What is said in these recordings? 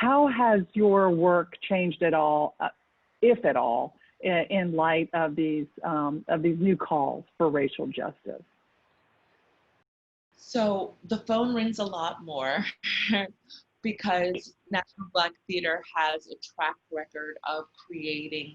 how has your work changed at all, if at all, in light of these new calls for racial justice? So the phone rings a lot more because National Black Theater has a track record of creating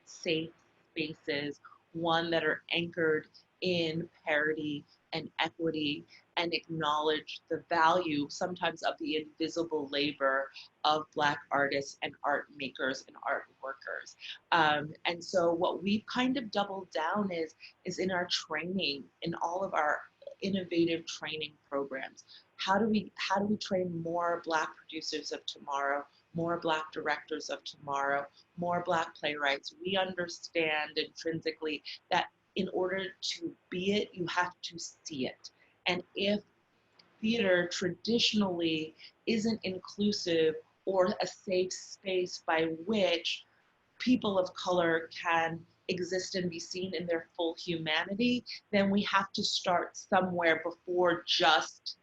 safe spaces, one that are anchored in parity and equity and acknowledge the value sometimes of the invisible labor of Black artists and art makers and art workers. And so what we've kind of doubled down is in our training, in all of our innovative training programs. How do we train more Black producers of tomorrow, more Black directors of tomorrow, more Black playwrights? We understand intrinsically that in order to be it, you have to see it. And if theater traditionally isn't inclusive or a safe space by which people of color can exist and be seen in their full humanity, then we have to start somewhere before just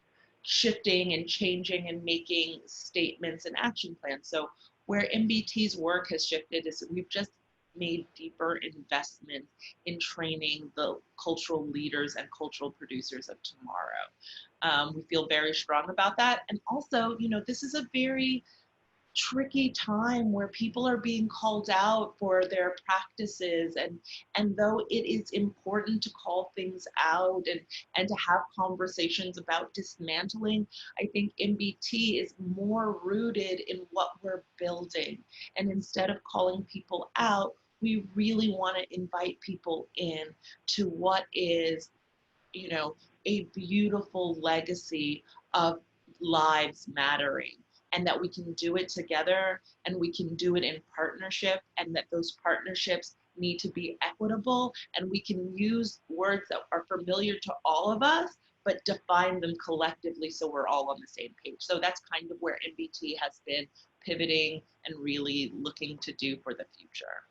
shifting and changing and making statements and action plans. So where MBT's work has shifted is we've just made deeper investments in training the cultural leaders and cultural producers of tomorrow. We feel very strong about that. And also, this is a very tricky time where people are being called out for their practices, and though it is important to call things out and to have conversations about dismantling, I think MBT is more rooted in what we're building. And instead of calling people out, we really want to invite people in to what is, a beautiful legacy of lives mattering, and that we can do it together and we can do it in partnership, and that those partnerships need to be equitable, and we can use words that are familiar to all of us but define them collectively so we're all on the same page. So that's kind of where MBT has been pivoting and really looking to do for the future.